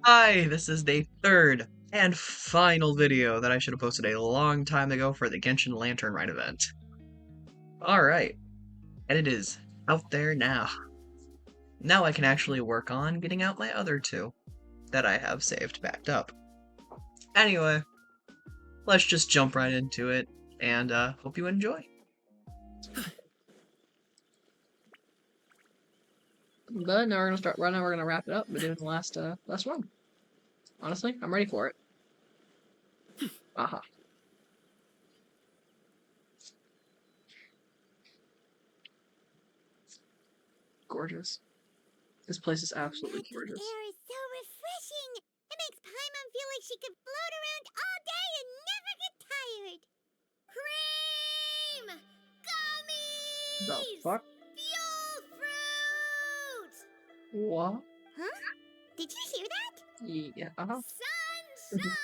Hi, this is the third and final video that I should have posted a long time ago for the Genshin Lantern Rite event. Alright, and it is out there now. Now I can actually work on getting out my other two that I have saved backed up. Anyway, let's just jump right into it, and hope you enjoy. But now we're gonna start. Right now we're gonna wrap it up. We're doing the last one. Honestly, I'm ready for it. Aha. Gorgeous. This place is absolutely gorgeous. The air is so refreshing. It makes Paimon feel like she could float around all day and never get tired. Cream! Gummies! The fuck? Fuel fruit! What? Huh? Did you hear that? Yeah. Uh-huh. Sunshine!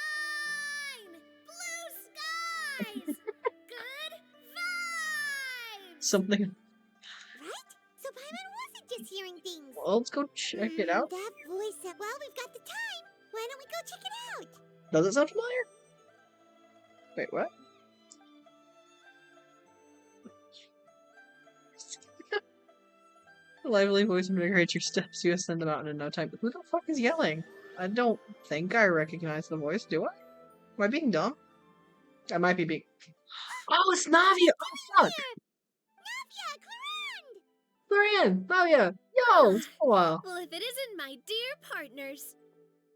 Blue skies! Good vibes! Something. Right? So Paimon wasn't just hearing things. Well, let's go check it out. That voice said, well, we've got the time. Why don't we go check it out? Does it sound familiar? Wait, what? A lively voice invigorates your steps. You ascend the mountain in no time. But who the fuck is yelling? I don't think I recognize the voice, do I? Am I being dumb? I might be being... Oh, it's Navia! Oh, fuck! Navia, Glorian! Clarande! Navia! Yo! It's been a while. Well, if it isn't my dear partners.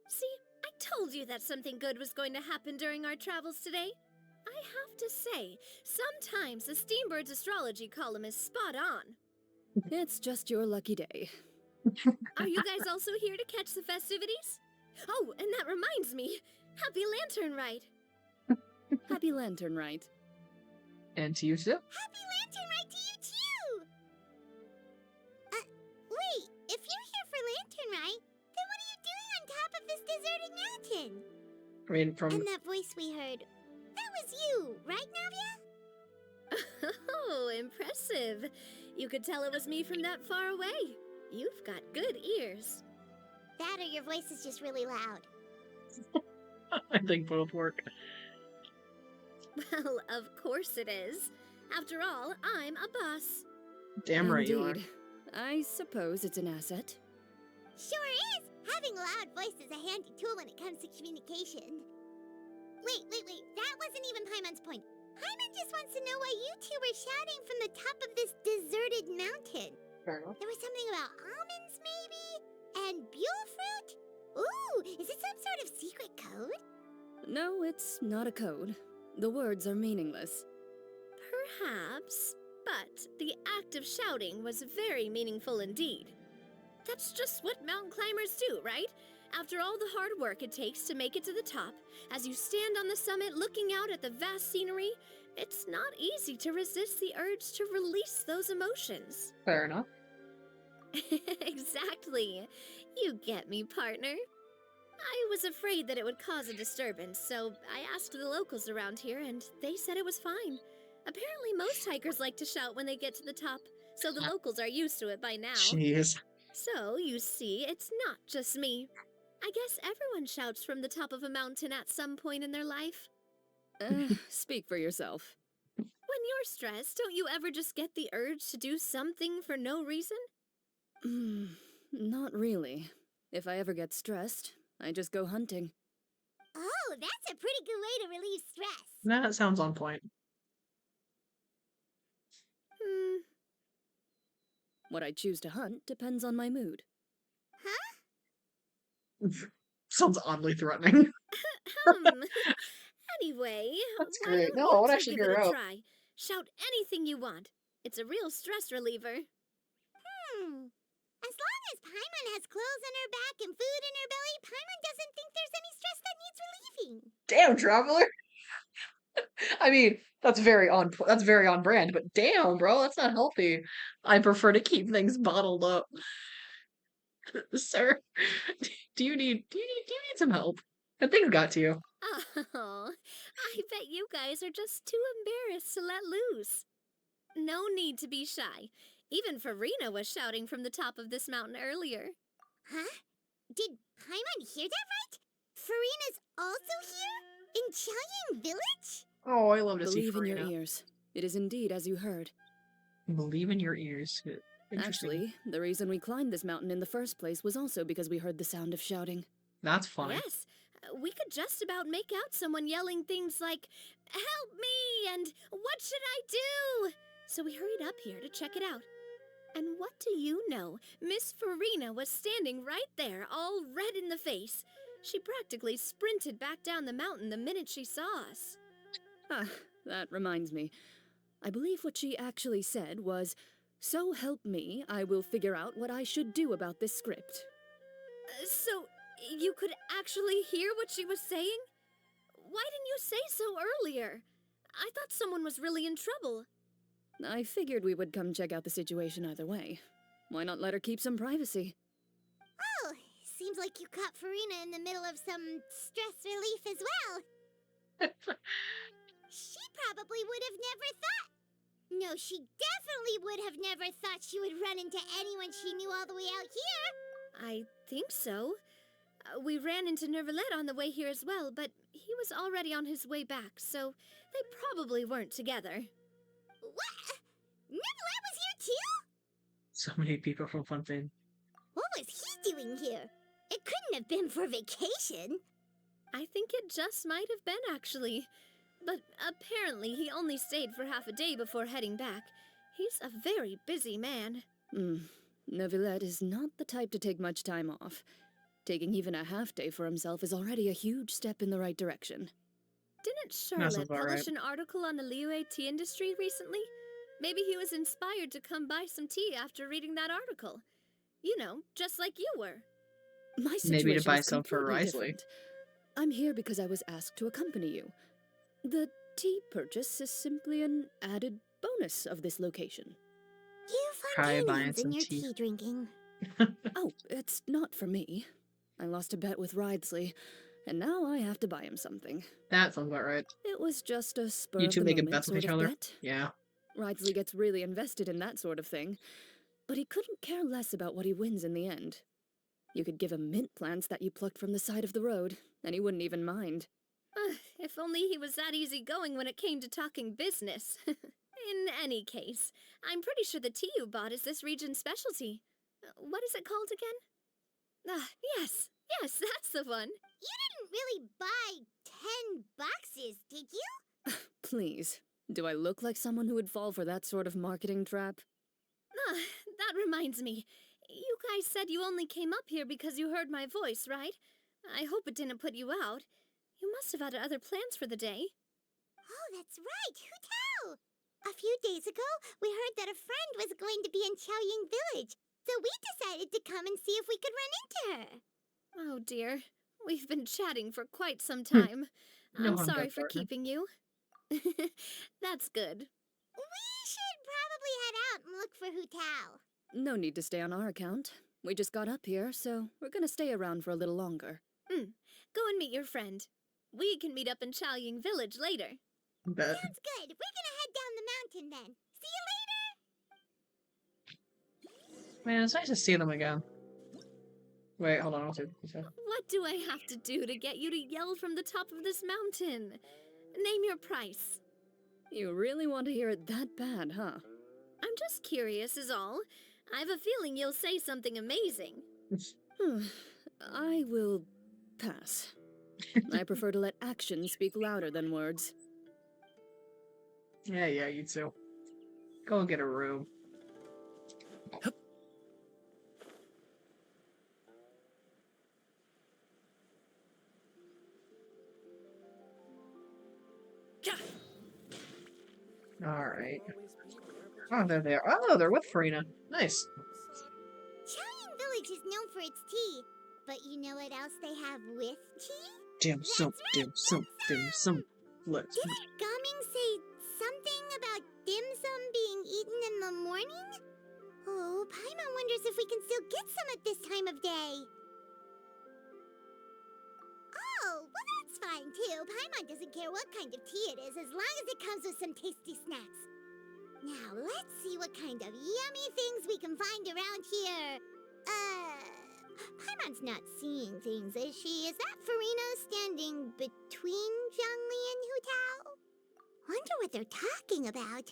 See, I told you that something good was going to happen during our travels today. I have to say, sometimes the Steambird's astrology column is spot on. It's just your lucky day. Are you guys also here to catch the festivities? Oh, and that reminds me. Happy Lantern Rite. Happy Lantern Rite. And to you too. Happy Lantern Rite to you too! Wait, if you're here for Lantern Rite, then what are you doing on top of this deserted mountain? I mean, from... And that voice we heard, that was you, right, Navia? Oh, impressive. You could tell it was me from that far away. You've got good ears. That or your voice is just really loud. I think both work. Well, of course it is. After all, I'm a boss. Damn right you are. Indeed. I suppose it's an asset. Sure is! Having a loud voice is a handy tool when it comes to communication. Wait. That wasn't even Paimon's point. Paimon just wants to know why you two were shouting from the top of this deserted mountain. Fair enough. There was something about almonds, maybe? And buell fruit? Ooh, is it some sort of secret code? No, it's not a code. The words are meaningless. Perhaps, but the act of shouting was very meaningful indeed. That's just what mountain climbers do, right? After all the hard work it takes to make it to the top, as you stand on the summit looking out at the vast scenery, it's not easy to resist the urge to release those emotions. Fair enough. Exactly. You get me, partner. I was afraid that it would cause a disturbance, so I asked the locals around here, and they said it was fine. Apparently most hikers like to shout when they get to the top, so the locals are used to it by now. Jeez. So, you see, it's not just me. I guess everyone shouts from the top of a mountain at some point in their life. Speak for yourself. When you're stressed, don't you ever just get the urge to do something for no reason? Not really. If I ever get stressed, I just go hunting. Oh, that's a pretty good way to relieve stress. That sounds on point. What I choose to hunt depends on my mood. Huh? Sounds oddly threatening. Anyway, That's why great. don't No, you I would two actually give hear it her a out. try? Shout anything you want. It's a real stress reliever. As long as Paimon has clothes on her back and food in her belly, Paimon doesn't think there's any stress that needs relieving. Damn, traveler. I mean, that's very on brand, but damn, bro, that's not healthy. I prefer to keep things bottled up. Sir, do you need some help? That thing got to you. Oh, I bet you guys are just too embarrassed to let loose. No need to be shy. Even Farina was shouting from the top of this mountain earlier. Huh? Did Paimon, hear that right? Farina's also here? In Chaoyang Village? Oh, I love to see Believe in your Farina. ears. It is indeed as you heard. Believe in your ears. Interesting. Actually, the reason we climbed this mountain in the first place was also because we heard the sound of shouting. That's funny. Yes, we could just about make out someone yelling things like, "Help me!" and "What should I do?" So we hurried up here to check it out. And what do you know? Miss Farina was standing right there, all red in the face. She practically sprinted back down the mountain the minute she saw us. Ah, that reminds me. I believe what she actually said was, "So help me, I will figure out what I should do about this script." So, you could actually hear what she was saying? Why didn't you say so earlier? I thought someone was really in trouble. I figured we would come check out the situation either way. Why not let her keep some privacy? Oh, seems like you caught Farina in the middle of some stress relief as well. She probably would have never thought. No, she definitely would have never thought she would run into anyone she knew all the way out here. I think so. We ran into Nervalet on the way here as well, but he was already on his way back, so they probably weren't together. What? Nervalet was here too? So many people from Fontaine. What was he doing here? It couldn't have been for vacation. I think it just might have been, actually. But apparently he only stayed for half a day before heading back. He's a very busy man. Neuvillette is not the type to take much time off. Taking even a half day for himself is already a huge step in the right direction. Didn't Charlotte about publish right. an article on the Liyue tea industry recently? Maybe he was inspired to come buy some tea after reading that article. You know, just like you were. My situation Maybe to buy is some for completely Risley. different. I'm here because I was asked to accompany you. The tea purchase is simply an added bonus of this location. You Try buying Fontanians some and your tea. tea drinking. Oh, it's not for me. I lost a bet with Ridesley, and now I have to buy him something. That sounds about right. It was just a spur You of two the making moment bets with sort each of other? bet. Yeah. Ridesley gets really invested in that sort of thing, but he couldn't care less about what he wins in the end. You could give him mint plants that you plucked from the side of the road, and he wouldn't even mind. If only he was that easygoing when it came to talking business. In any case, I'm pretty sure the tea you bought is this region's specialty. What is it called again? Yes, that's the one. You didn't really buy 10 boxes, did you? Please, do I look like someone who would fall for that sort of marketing trap? That reminds me. You guys said you only came up here because you heard my voice, right? I hope it didn't put you out. You must have had other plans for the day. Oh, that's right. Who tell? A few days ago, we heard that a friend was going to be in Chaoyang Village, so we decided to come and see if we could run into her. Oh dear. We've been chatting for quite some time. No I'm harm sorry done, for partner. keeping you. That's good. We should probably head out and look for Hu Tao. No need to stay on our account. We just got up here, so we're gonna stay around for a little longer. Go and meet your friend. We can meet up in Chaoyang Village later. Bet. Sounds good. We're gonna head down the mountain then. See you later. Man, it's nice to see them again. Wait, hold on. I'll see. What do I have to do to get you to yell from the top of this mountain? Name your price. You really want to hear it that bad, huh? I'm just curious is all. I have a feeling you'll say something amazing. I will pass. I prefer to let actions speak louder than words. Yeah, you too. Go and get a room. Alright. Oh, they're there. Oh, they're with Farina. Nice. Chaoyang Village is known for its tea, but you know what else they have with tea? Dim sum, dim sum, dim sum. Let's Didn't Gaming say something about dim sum being eaten in the morning? Oh, Paimon wonders if we can still get some at this time of day. Oh, well that's fine too. Paimon doesn't care what kind of tea it is as long as it comes with some tasty snacks. Now let's see what kind of yummy things we can find around here. Paimon's not seeing things, is she? Is that Farina standing between Zhongli and Hu Tao? Wonder what they're talking about.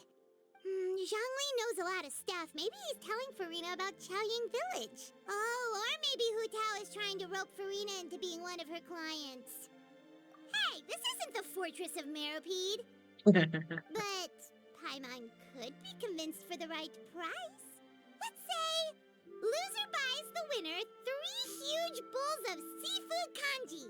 Zhongli knows a lot of stuff. Maybe he's telling Farina about Qiaoying Village. Oh, or maybe Hu Tao is trying to rope Farina into being one of her clients. Hey, this isn't the Fortress of Meropide. But Paimon could be convinced for the right price. Let's say loser buys the winner 3 huge bowls of seafood kanji.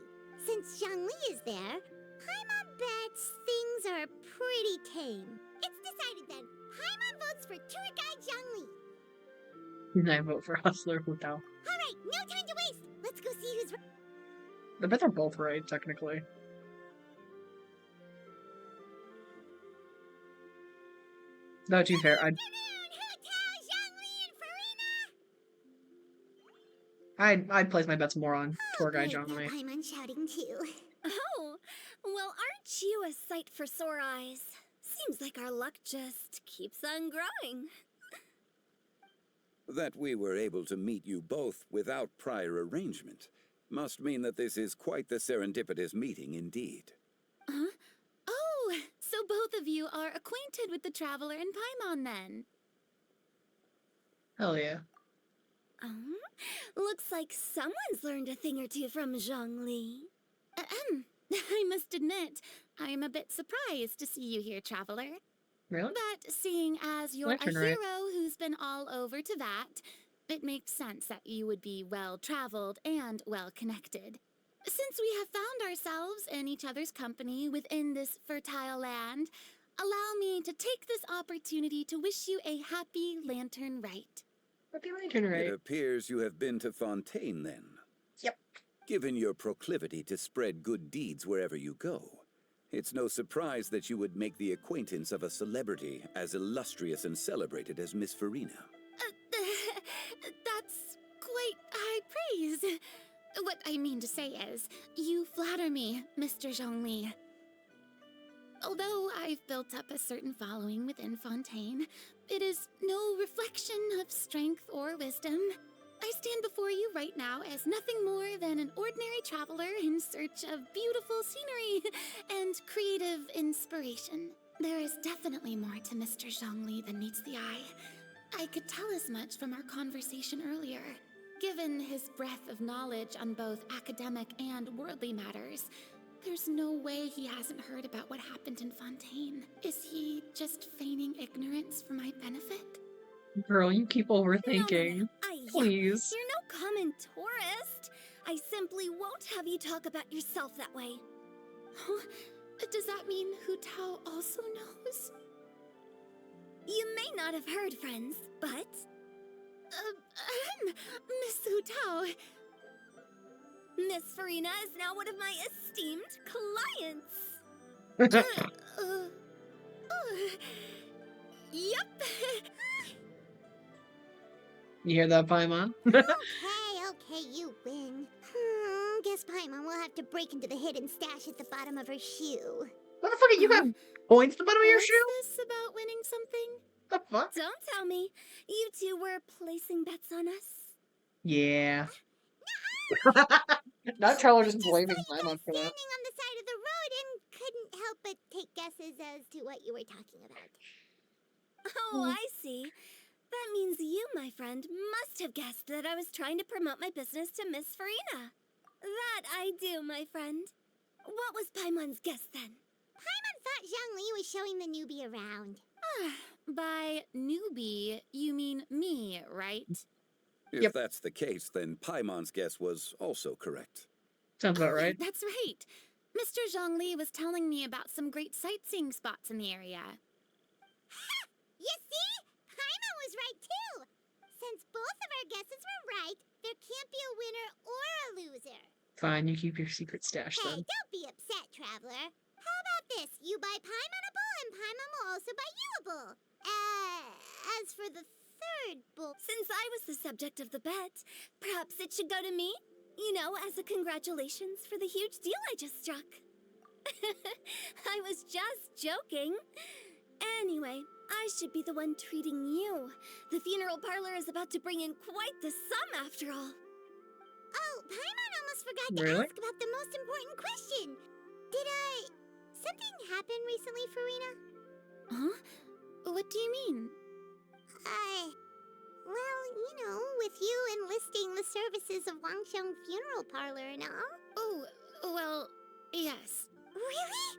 Since Zhongli is there, Paimon bets things are pretty tame. It's decided then. Paimon votes for tour guide Zhongli. And I vote for Hustler Hu Tao. Alright, no time to waste. Let's go see who's right. I bet they're both right, technically. No, to be fair, Afternoon, Hu Tao, Zhongli, and Farina! I'd place my bets more on tour guide Great, Zhongli. Paimon shouting too. Oh, well, aren't you a sight for sore eyes? Seems like our luck just keeps on growing. That we were able to meet you both without prior arrangement must mean that this is quite the serendipitous meeting indeed. Huh? Oh, so both of you are acquainted with the Traveler and Paimon then? Hell yeah. Looks like someone's learned a thing or two from Zhongli. I must admit, I'm a bit surprised to see you here, Traveler. Really? But seeing as you're Lantern a Rite. hero who's been all over Teyvat, it makes sense that you would be well-traveled and well-connected. Since we have found ourselves in each other's company within this fertile land, allow me to take this opportunity to wish you a happy Lantern Rite. Happy Lantern It Rite. appears you have been to Fontaine then. Yep. Given your proclivity to spread good deeds wherever you go, it's no surprise that you would make the acquaintance of a celebrity as illustrious and celebrated as Miss Farina. That's quite high praise. What I mean to say is, you flatter me, Mr. Zhongli. Although I've built up a certain following within Fontaine, it is no reflection of strength or wisdom. I stand before you right now as nothing more than an ordinary traveler in search of beautiful scenery and creative inspiration. There is definitely more to Mr. Zhongli than meets the eye. I could tell as much from our conversation earlier. Given his breadth of knowledge on both academic and worldly matters, there's no way he hasn't heard about what happened in Fontaine. Is he just feigning ignorance for my benefit? Girl, you keep overthinking. No. Please. You're no common tourist. I simply won't have you talk about yourself that way. Huh? Does that mean Hu Tao also knows? You may not have heard, friends, but... Miss Hu Tao. Miss Farina is now one of my esteemed clients. Yep. You hear that, Paimon? Okay, you win. Guess Paimon will have to break into the hidden stash at the bottom of her shoe. What the fuck? You got points at the bottom of your Is shoe? this about winning something? The fuck? Don't tell me. You two were placing bets on us. Yeah. Not Trevor just blaming Just saw you Paimon guys for that. standing on the side of the road and couldn't help but take guesses as to what you were talking about. Oh, I see. That means you, my friend, must have guessed that I was trying to promote my business to Miss Farina. That I do, my friend. What was Paimon's guess then? Paimon thought Zhongli was showing the newbie around. By newbie, you mean me, right? If Yep. that's the case, then Paimon's guess was also correct. Sounds about right. That's right. Mr. Zhongli was telling me about some great sightseeing spots in the area. You see? Paimon was right too. Since both of our guesses were right, there can't be a winner or a loser. Fine, you keep your secret stash Hey, then. don't be upset, traveler. How about this? You buy Paimon a bowl, and Paimon will also buy you a bowl. As for the third bowl... Since I was the subject of the bet, perhaps it should go to me? You know, as a congratulations for the huge deal I just struck. I was just joking. Anyway, I should be the one treating you. The funeral parlor is about to bring in quite the sum after all. Paimon almost forgot to Really? ask about the most important question. Did, something happen recently, Farina? Huh? What do you mean? Well, you know, with you enlisting the services of Wangsheng Funeral Parlor and all. Oh, well, yes. Really?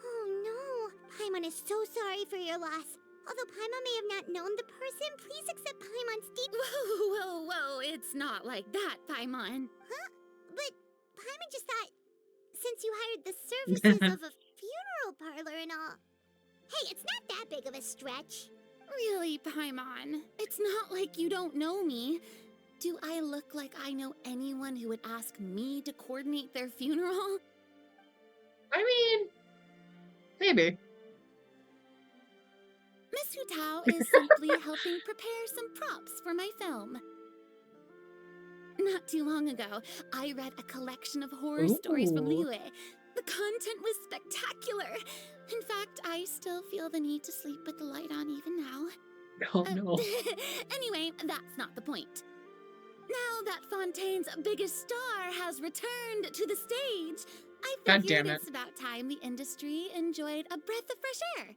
Oh no. Paimon is so sorry for your loss. Although Paimon may have not known the person, please accept Paimon's deep... Whoa, it's not like that, Paimon. Huh? But Paimon just thought, since you hired the services of a funeral parlor and all... Hey, it's not that big of a stretch. Really, Paimon? It's not like you don't know me. Do I look like I know anyone who would ask me to coordinate their funeral? I mean, maybe. Miss Hutao is simply helping prepare some props for my film. Not too long ago, I read a collection of horror stories from Ooh. Liyue. The content was spectacular. In fact, I still feel the need to sleep with the light on even now. Oh no. Anyway, that's not the point. Now that Fontaine's biggest star has returned to the stage, I God figured damn it. it's about time the industry enjoyed a breath of fresh air.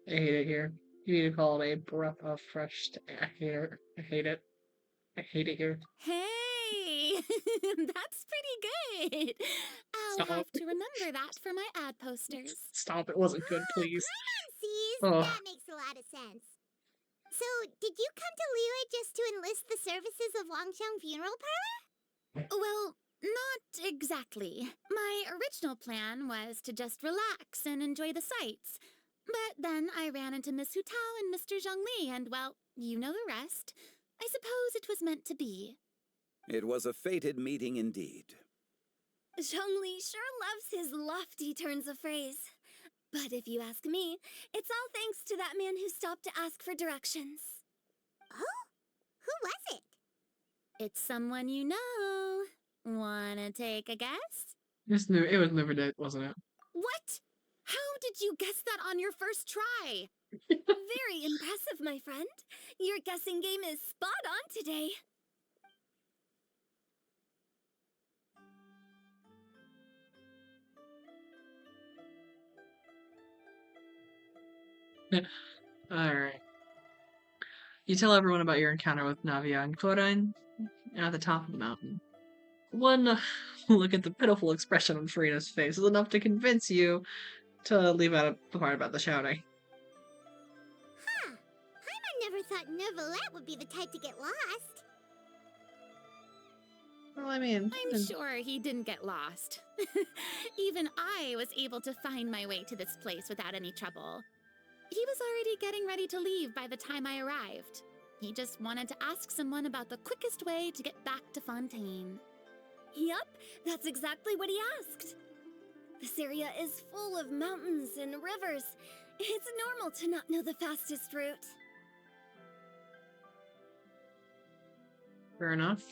I hate it here. You need to call it a breath of fresh air. I hate it. I hate it. I hate it here. Hey, that's pretty good. I'll Stop. have to remember that for my ad posters. Stop, it wasn't good, please. Paimon sees. Oh. That makes a lot of sense. So, did you come to Liyue just to enlist the services of Wangsheng Funeral Parlor? Well, not exactly. My original plan was to just relax and enjoy the sights. But then I ran into Miss Hutao and Mr. Zhongli, and well, you know the rest. I suppose it was meant to be. It was a fated meeting indeed. Zhongli sure loves his lofty turns of phrase. But if you ask me, it's all thanks to that man who stopped to ask for directions. Oh? Who was it? It's someone you know. Wanna take a guess? It was never dead, wasn't it? What? How did you guess that on your first try? Very impressive, my friend. Your guessing game is spot on today. Alright. You tell everyone about your encounter with Navia and Korain at the top of the mountain. One look at the pitiful expression on Farina's face is enough to convince you to leave out the part about the shouting. Huh. Paimon never thought Neuvillette would be the type to get lost. Well, I mean... I'm sure he didn't get lost. Even I was able to find my way to this place without any trouble. He was already getting ready to leave by the time I arrived. He just wanted to ask someone about the quickest way to get back to Fontaine. Yup, that's exactly what he asked. This area is full of mountains and rivers. It's normal to not know the fastest route. Fair enough.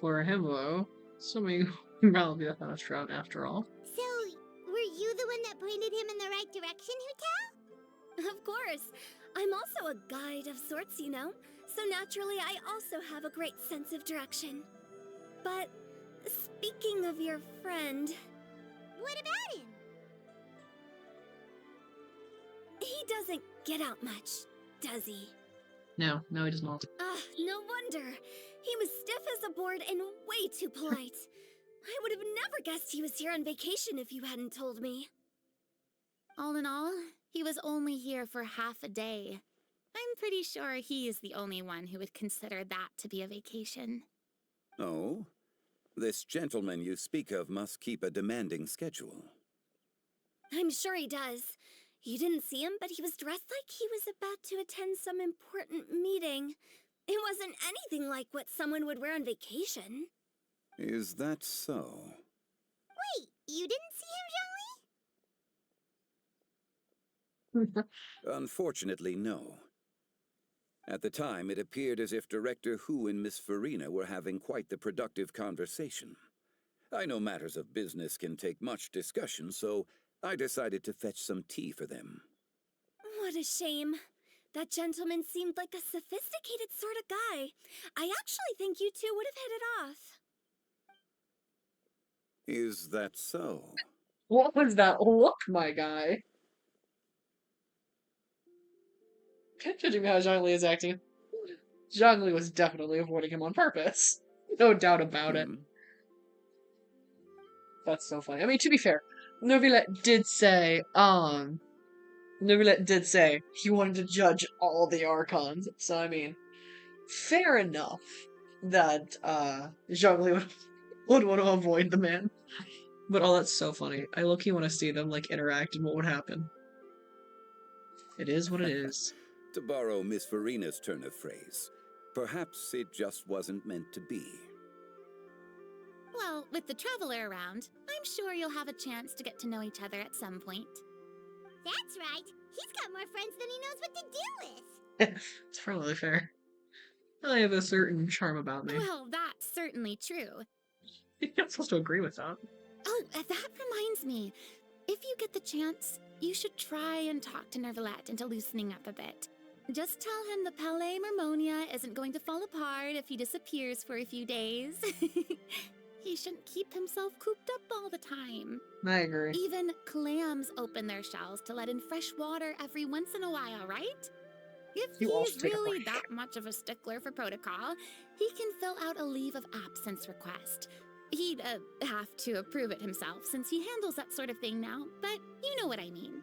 For him, though, assuming probably the fast route after all. So, were you the one that pointed him in the right direction, Hutao? Of course. I'm also a guide of sorts, you know. So naturally, I also have a great sense of direction. But speaking of your friend... What about him? He doesn't get out much, does he? No, he does not. Ah, no wonder. He was stiff as a board and way too polite. I would have never guessed he was here on vacation if you hadn't told me. All in all, he was only here for half a day. I'm pretty sure he is the only one who would consider that to be a vacation. Oh? This gentleman you speak of must keep a demanding schedule. I'm sure he does. You didn't see him, but he was dressed like he was about to attend some important meeting. It wasn't anything like what someone would wear on vacation. Is that so? Wait, you didn't see Unfortunately, no. At the time, it appeared as if Director Hu and Miss Farina were having quite the productive conversation. I know matters of business can take much discussion, so I decided to fetch some tea for them. What a shame. That gentleman seemed like a sophisticated sort of guy. I actually think you two would have hit it off. Is that so? What was that look, my guy? Judging how Zhongli is acting, Zhongli was definitely avoiding him on purpose. No doubt about it. That's so funny. I mean, to be fair, Neuvillette did say he wanted to judge all the Archons. So, I mean, fair enough that, Zhongli would want to avoid the man. But oh, that's so funny. I low-key want to see them, like, interact and what would happen. It is what it is. To borrow Miss Farina's turn of phrase, perhaps it just wasn't meant to be. Well, with the Traveler around, I'm sure you'll have a chance to get to know each other at some point. That's right. He's got more friends than he knows what to do with. It's probably fair. I have a certain charm about me. Well, that's certainly true. You're not supposed to agree with that. Oh, that reminds me. If you get the chance, you should try and talk to Neuvillette into loosening up a bit. Just tell him the Palais Mermonia isn't going to fall apart if he disappears for a few days. He shouldn't keep himself cooped up all the time. I agree. Even clams open their shells to let in fresh water every once in a while, right? If You also he's take a really break. that much of a stickler for protocol, he can fill out a leave of absence request. He'd have to approve it himself since he handles that sort of thing now, but you know what I mean.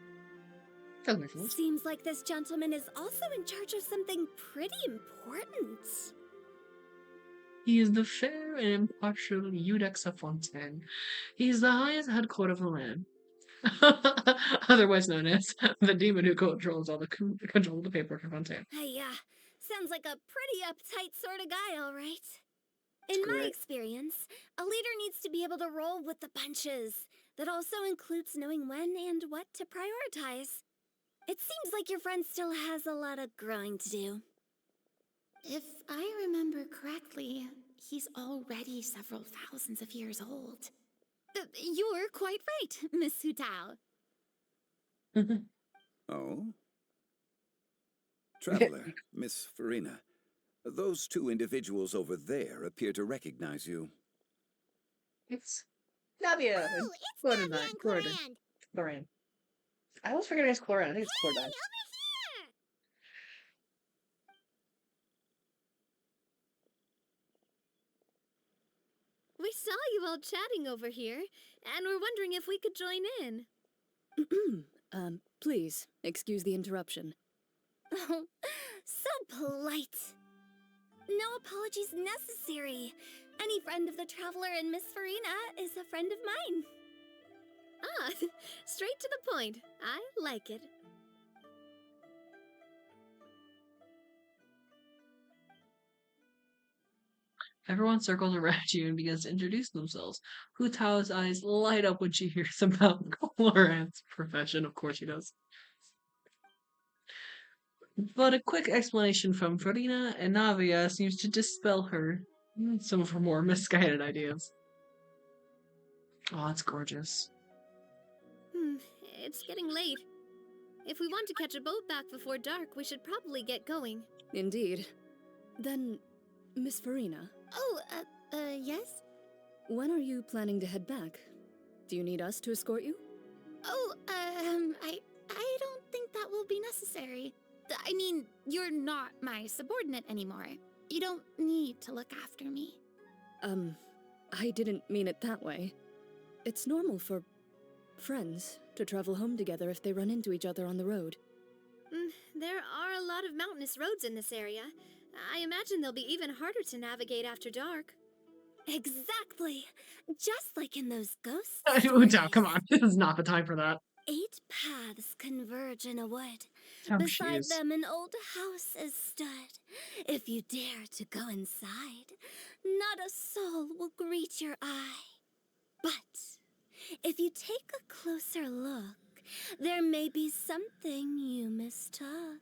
Doesn't make sense. Seems like this gentleman is also in charge of something pretty important. He is the fair and impartial Iudex of Fontaine. He is the highest head court of the land. Otherwise known as the demon who controls all the control of the paperwork of Fontaine. Yeah, sounds like a pretty uptight sort of guy, all right. In my Great. experience, a leader needs to be able to roll with the punches. That also includes knowing when and what to prioritize. It seems like your friend still has a lot of growing to do. If I remember correctly, he's already several thousands of years old. You're quite right, Miss Hutao. Oh? Traveler, Miss Farina, those two individuals over there appear to recognize you. It's Navia. Oh, it's Chlorine. Navia and Chlorine. Chlorine. Chlorine. I always forget it's Chlorine. I think it's Hey, Chlorine. over here! We saw you all chatting over here, and we're wondering if we could join in. Please, excuse the interruption. Oh, so polite. No apologies necessary. Any friend of the Traveler and Miss Farina is a friend of mine. Ah, straight to the point. I like it. Everyone circles around you and begins to introduce themselves. Hu Tao's eyes light up when she hears about Chlorine's profession. Of course she does. But a quick explanation from Farina and Navia seems to dispel some of her more misguided ideas. Oh, that's gorgeous. It's getting late. If we want to catch a boat back before dark, we should probably get going. Indeed. Then, Miss Farina, Yes? when are you planning to head back? Do you need us to escort you? Oh, I don't think that will be necessary. I mean, you're not my subordinate anymore. You don't need to look after me. I didn't mean it that way. It's normal for friends to travel home together if they run into each other on the road. There are a lot of mountainous roads in this area. I imagine they'll be even harder to navigate after dark. Exactly! Just like in those ghosts. Hu Tao, come on. This is not the time for that. 8 paths converge in a wood. Oh, Beside jeez. them an old house is stood. If you dare to go inside, not a soul will greet your eye. But if you take a closer look, there may be something you mistook.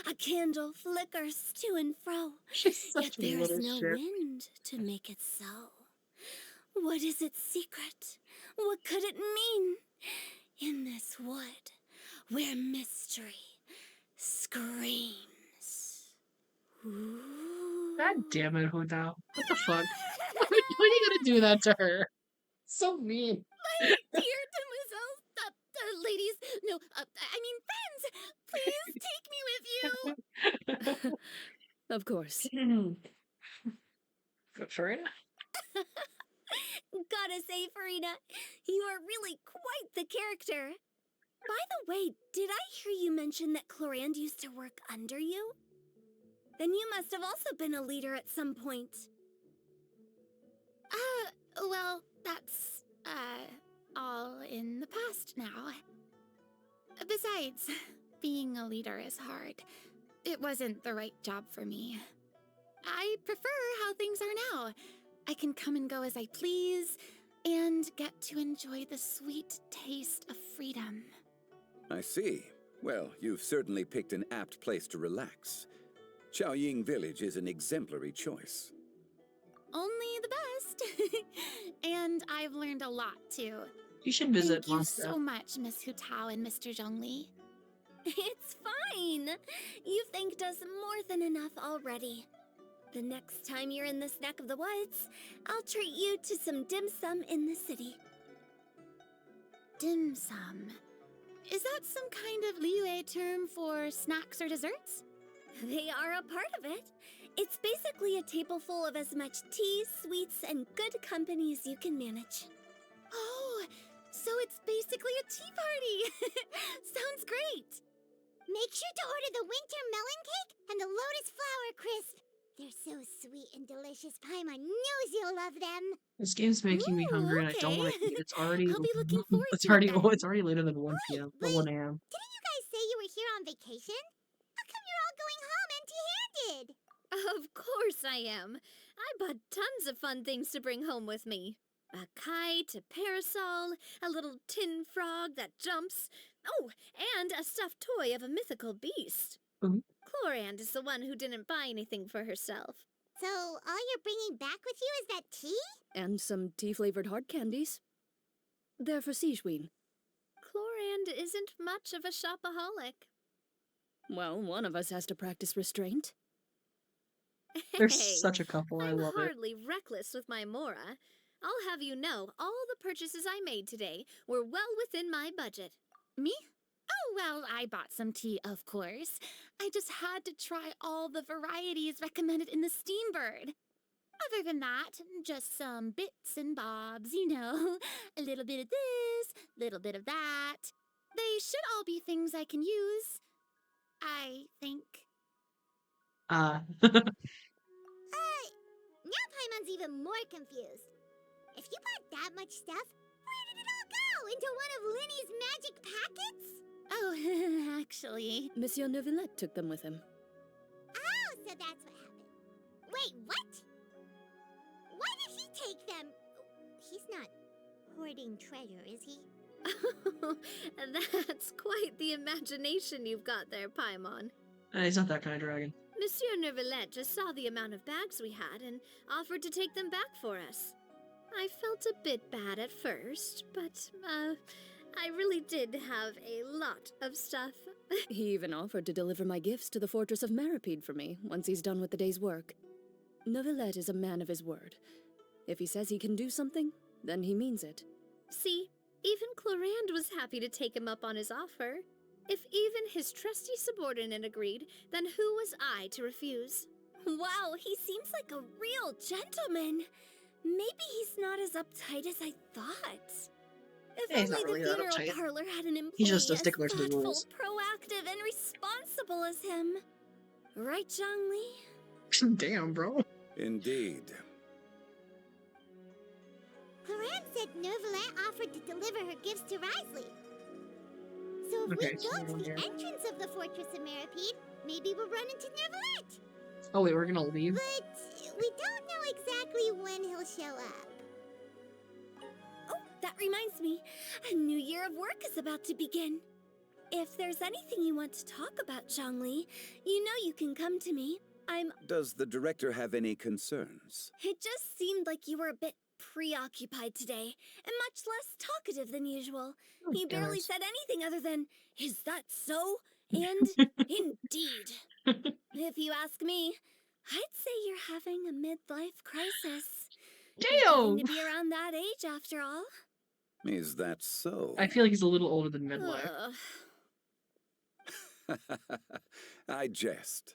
A candle flickers to and fro, She's yet such a there is little no shit. wind to make it so. What is its secret? What could it mean? In this wood, where mystery screams. Ooh. God damn it, Huda. What the fuck? Why are you gonna do that to her? So mean. My dear demoiselles, ladies, no, I mean friends, please take me with you. Of course. Good for it. Gotta say, Farina, you are really quite the character. By the way, did I hear you mention that Clorand used to work under you? Then you must have also been a leader at some point. Well, that's, all in the past now. Besides, being a leader is hard. It wasn't the right job for me. I prefer how things are now. I can come and go as I please, and get to enjoy the sweet taste of freedom. I see. Well, you've certainly picked an apt place to relax. Chaoying Village is an exemplary choice. Only the best. And I've learned a lot, too. You should visit Thank you Moscow. so much, Miss Hutao and Mr. Zhongli. It's fine. You thanked us more than enough already. The next time you're in this neck of the woods, I'll treat you to some dim sum in the city. Dim sum. Is that some kind of Liyue term for snacks or desserts? They are a part of it. It's basically a table full of as much tea, sweets, and good company as you can manage. Oh, so it's basically a tea party. Sounds great. Make sure to order the winter melon cake and the lotus flower crisp. They're so sweet and delicious. Paimon knows you'll love them. This game's making me Ooh, hungry and I don't okay. want to eat. It's already I'll be looking forward it's to it already then. it's already later than 1 p.m. or 1 a.m. Didn't you guys say you were here on vacation? How come you're all going home empty-handed? Of course I am. I bought tons of fun things to bring home with me. A kite, a parasol, a little tin frog that jumps. Oh, and a stuffed toy of a mythical beast. Mhm. Clorand is the one who didn't buy anything for herself. So all you're bringing back with you is that tea? And some tea-flavored hard candies. They're for Seeile. Clorand isn't much of a shopaholic. Well, one of us has to practice restraint. They're Hey, such a couple. I I'm love it. hardly reckless with my Mora. I'll have you know, all the purchases I made today were well within my budget. Me? Oh, well, I bought some tea, of course. I just had to try all the varieties recommended in the Steambird. Other than that, just some bits and bobs, you know. A little bit of this, little bit of that. They should all be things I can use. I think. Now Paimon's even more confused. If you bought that much stuff, where did it all go? Into one of Linny's magic packets? Oh, actually. Monsieur Neuvillette took them with him. Oh, so that's what happened. Wait, what? Why did he take them? He's not hoarding treasure, is he? That's quite the imagination you've got there, Paimon. He's not that kind of dragon. Monsieur Neuvillette just saw the amount of bags we had and offered to take them back for us. I felt a bit bad at first, but, I really did have a lot of stuff. He even offered to deliver my gifts to the fortress of Maripede for me once he's done with the day's work. Neuvillette is a man of his word. If he says he can do something, then he means it. See, even Clorand was happy to take him up on his offer. If even his trusty subordinate agreed, then who was I to refuse? Wow, he seems like a real gentleman. Maybe he's not as uptight as I thought. If Yeah, he's only not really the that funeral uptight. parlor had an employee He's just a as stickler to the thoughtful, rules. proactive, and responsible as him. Right, Zhongli? Damn, bro. Indeed. Clorand said Neuvillette offered to deliver her gifts to Risley. So if Okay, we so go to we're the here. entrance of the Fortress of Maripede, maybe we'll run into Neuvillette. Oh wait, we're gonna leave. But we don't know exactly when he'll show up. Oh, that reminds me. A new year of work is about to begin. If there's anything you want to talk about, Zhongli, you know you can come to me. Does the director have any concerns? It just seemed like you were a bit preoccupied today, and much less talkative than usual. Oh, You barely guys. said anything other than, "Is that so?" And indeed, if you ask me, I'd say you're having a midlife crisis. You're getting Damn! to be around that age after all. Is that so? I feel like he's a little older than midlife. I jest.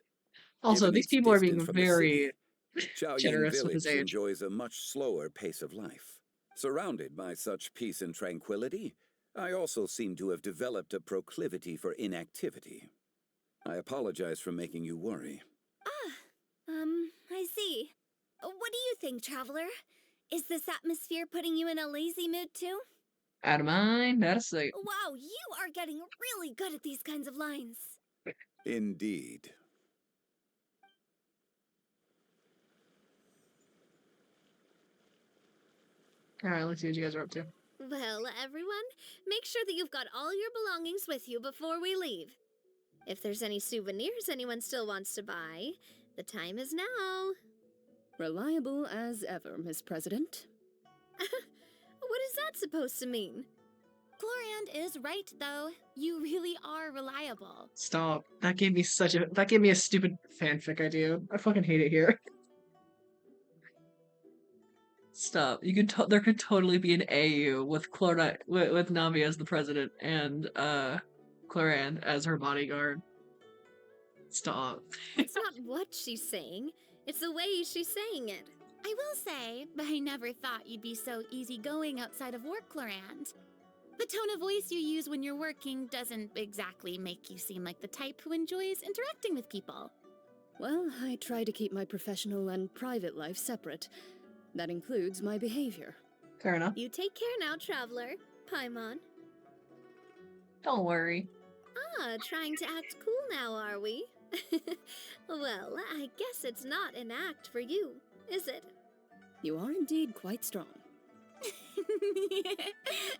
Also, Given these its people are distance being from the very city, Chaoying generous with his Village age. enjoys a much slower pace of life. Surrounded by such peace and tranquility, I also seem to have developed a proclivity for inactivity. I apologize for making you worry. I see. What do you think, Traveler? Is this atmosphere putting you in a lazy mood too? Out of mind, out of sight. Wow, you are getting really good at these kinds of lines. Indeed. Alright, let's see what you guys are up to. Well, everyone, make sure that you've got all your belongings with you before we leave. If there's any souvenirs anyone still wants to buy, the time is now. Reliable as ever, Miss President. What is that supposed to mean? Chlorand is right, though. You really are reliable. Stop. That gave me a stupid fanfic idea. I fucking hate it here. Stop. There could totally be an AU with with Navi as the president and Clorand as her bodyguard. Stop. It's not what she's saying, it's the way she's saying it. I will say, but I never thought you'd be so easygoing outside of work, Chlorand. The tone of voice you use when you're working doesn't exactly make you seem like the type who enjoys interacting with people. Well, I try to keep my professional and private life separate. That includes my behavior. Fair enough. You take care now, Traveler. Paimon. Don't worry. Trying to act cool now, are we? Well, I guess it's not an act for you, is it? You are indeed quite strong.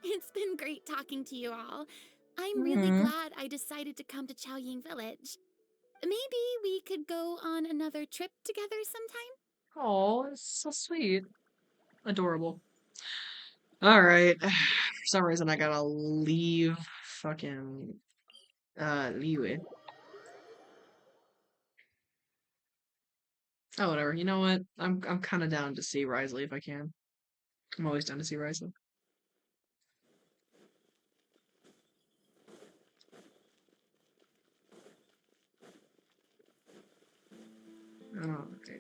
It's been great talking to you all. I'm really glad I decided to come to Chaoying Village. Maybe we could go on another trip together sometime? Oh, it's so sweet. Adorable. Alright. For some reason I gotta leave fucking Liyue. Oh, whatever. You know what? I'm kind of down to see Risley if I can. I'm always down to see Risley. Oh, okay.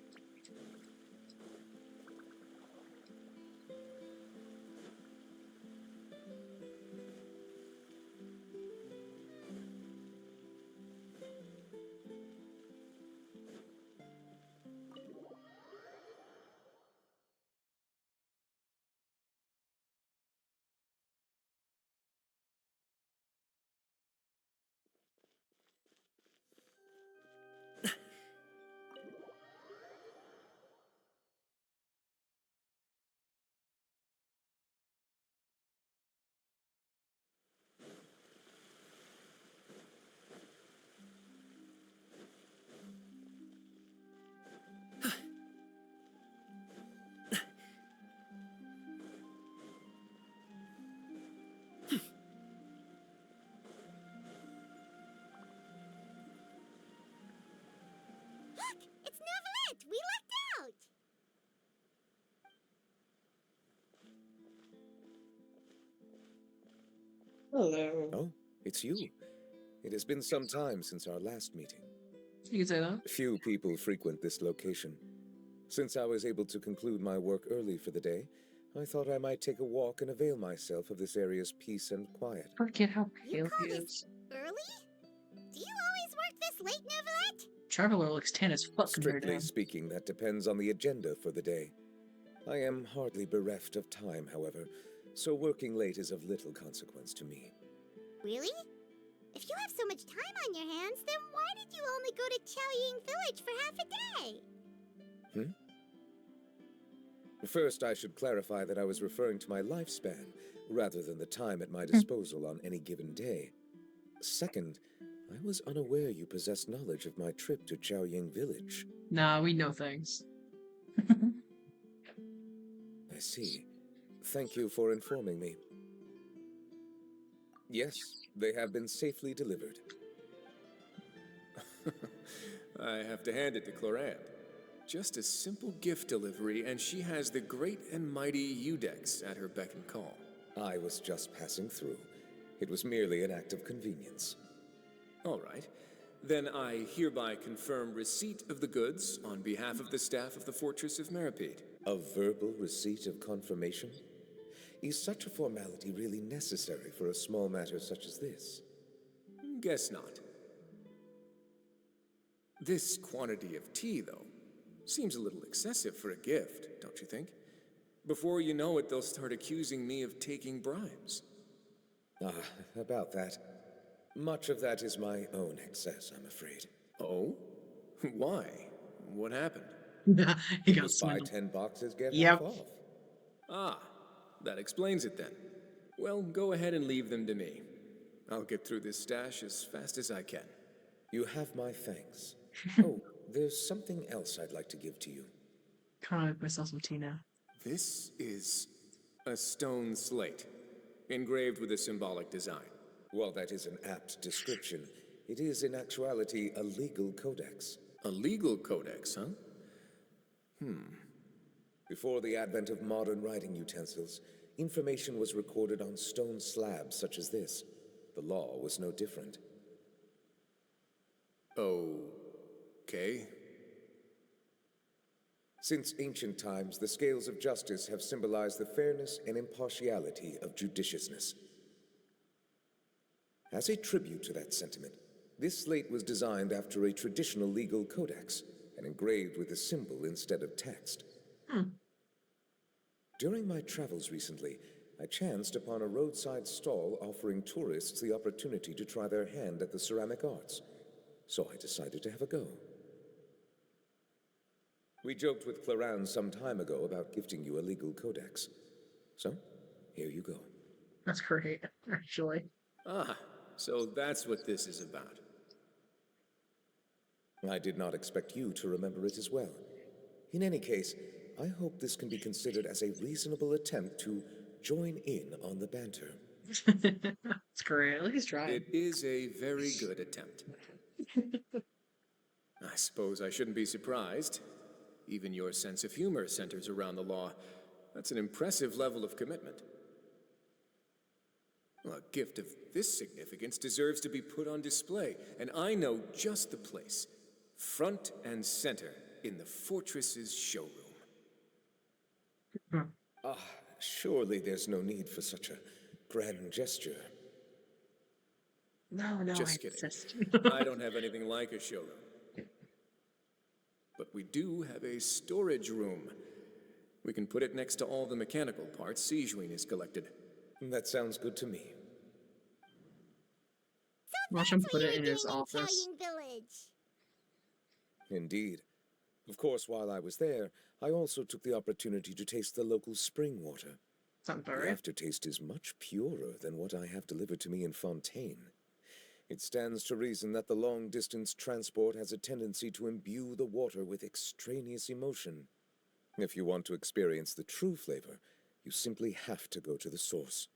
Look! It's Novelette! We lucked out! Hello. Oh, it's you. It has been some time since our last meeting. You can say that. Few people frequent this location. Since I was able to conclude my work early for the day, I thought I might take a walk and avail myself of this area's peace and quiet. Forget how You pale call he this is. early? Do you always work this late, Novelette? Traveler looks tan as fuck compared to Strictly him. speaking, that depends on the agenda for the day. I am hardly bereft of time, however, so working late is of little consequence to me. Really? If you have so much time on your hands, then why did you only go to Chaoying Village for half a day? First, I should clarify that I was referring to my lifespan, rather than the time at my disposal on any given day. Second, I was unaware you possessed knowledge of my trip to Chaoying Village. Nah, we know things. I see. Thank you for informing me. Yes, they have been safely delivered. I have to hand it to Clorant. Just a simple gift delivery, and she has the great and mighty Udex at her beck and call. I was just passing through. It was merely an act of convenience. All right. Then I hereby confirm receipt of the goods on behalf of the staff of the Fortress of Meripede. A verbal receipt of confirmation? Is such a formality really necessary for a small matter such as this? Guess not. This quantity of tea, though, seems a little excessive for a gift, don't you think? Before you know it, they'll start accusing me of taking bribes. Ah, about that. Much of that is my own excess, I'm afraid. Oh? Why? What happened? He It got was buy swindled. 10 boxes, get Yep. half off. Ah, that explains it then. Well, go ahead and leave them to me. I'll get through this stash as fast as I can. You have my thanks. Oh, there's something else I'd like to give to you. Kind of make myself some tea now. This is a stone slate, engraved with a symbolic design. While that is an apt description, it is in actuality a legal codex. A legal codex, huh? Before the advent of modern writing utensils, information was recorded on stone slabs such as this. The law was no different. Okay. Since ancient times, the scales of justice have symbolized the fairness and impartiality of judiciousness. As a tribute to that sentiment, this slate was designed after a traditional legal codex and engraved with a symbol instead of text. During my travels recently, I chanced upon a roadside stall offering tourists the opportunity to try their hand at the ceramic arts, so I decided to have a go. We joked with Clorant some time ago about gifting you a legal codex. So, here you go. That's great, actually. Ah, so that's what this is about. I did not expect you to remember it as well. In any case, I hope this can be considered as a reasonable attempt to join in on the banter. That's great. At least he's trying. It is a very good attempt. I suppose I shouldn't be surprised. Even your sense of humor centers around the law. That's an impressive level of commitment. Well, a gift of this significance deserves to be put on display, and I know just the place. Front and center in the Fortress's showroom. Surely there's no need for such a grand gesture. No, Just I kidding. insist. I don't have anything like a showroom. But we do have a storage room. We can put it next to all the mechanical parts Seeile has collected. That sounds good to me. Watch him That's put what it you in were his doing office. Italian Village. Indeed. Of course, while I was there, I also took the opportunity to taste the local spring water. Sounds about The right. aftertaste is much purer than what I have delivered to me in Fontaine. It stands to reason that the long-distance transport has a tendency to imbue the water with extraneous emotion. If you want to experience the true flavor, you simply have to go to the source.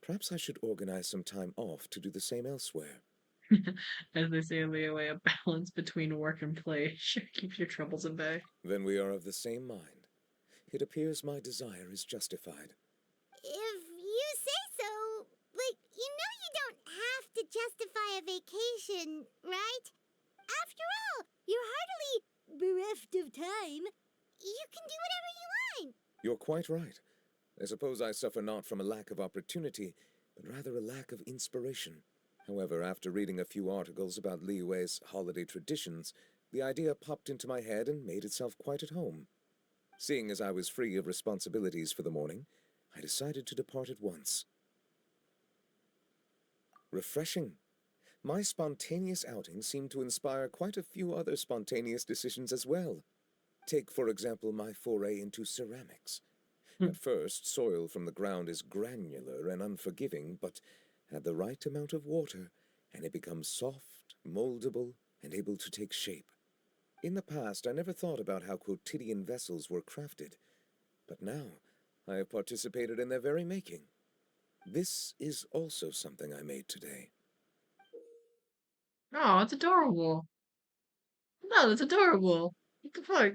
Perhaps I should organize some time off to do the same elsewhere. As they say in the way, a balance between work and play sure keeps your troubles at bay. Then we are of the same mind. It appears my desire is justified. If you say so, but you know you don't have to justify a vacation, right? After all, you're hardly bereft of time. You can do whatever you want. You're quite right. I suppose I suffer not from a lack of opportunity, but rather a lack of inspiration. However, after reading a few articles about Liyue's holiday traditions, the idea popped into my head and made itself quite at home. Seeing as I was free of responsibilities for the morning, I decided to depart at once. Refreshing. My spontaneous outing seemed to inspire quite a few other spontaneous decisions as well. Take, for example, my foray into ceramics. At first, soil from the ground is granular and unforgiving, but add the right amount of water, and it becomes soft, moldable, and able to take shape. In the past, I never thought about how quotidian vessels were crafted, but now I have participated in their very making. This is also something I made today. Oh, it's adorable. No, that's adorable. What the fuck?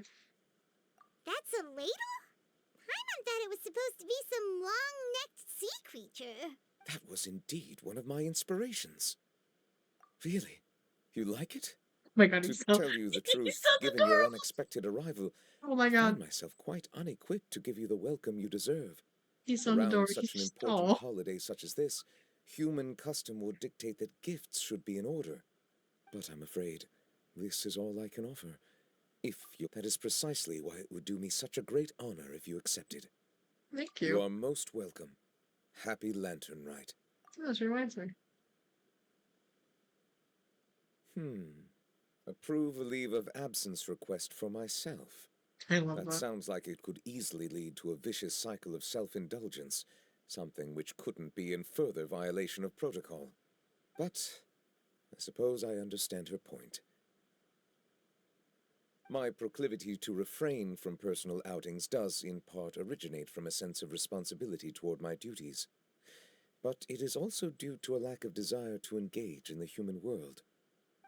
That's a ladle? Paimon thought it was supposed to be some long-necked sea creature. That was indeed one of my inspirations. Really? You like it? Oh my god, To he's so tell you the he truth, sounds given your adorable. unexpected arrival, Oh my I find god, myself quite unequipped to give you the welcome you deserve. he sounds Around adorable. such an He's important oh. holiday such as this, human custom would dictate that gifts should be in order. But I'm afraid this is all I can offer. That is precisely why it would do me such a great honor if you accepted. Thank You you. are most welcome. Happy Lantern Rite. Oh, that reminds me. Approve a leave of absence request for myself. I love That that. sounds like it could easily lead to a vicious cycle of self-indulgence, something which couldn't be in further violation of protocol. But I suppose I understand her point. My proclivity to refrain from personal outings does, in part, originate from a sense of responsibility toward my duties. But it is also due to a lack of desire to engage in the human world.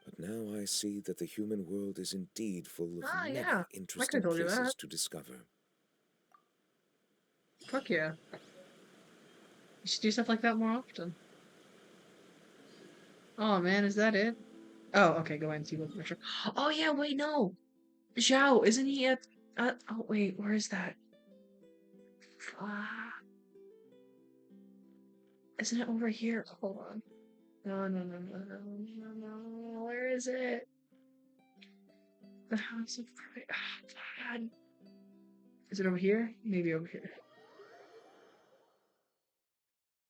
But now I see that the human world is indeed full of many Yeah. I interesting could've told you places that. to discover. Fuck yeah. You should do stuff like that more often. Oh man, is that it? Oh, okay, go ahead and see what picture. Oh yeah, wait, no. Zhao, isn't he at oh wait, where is that? Isn't it over here? Hold on. No, no, no, no, no, no, no. Where is it? The House of Pride. Oh, God. Is it over here? Maybe over here.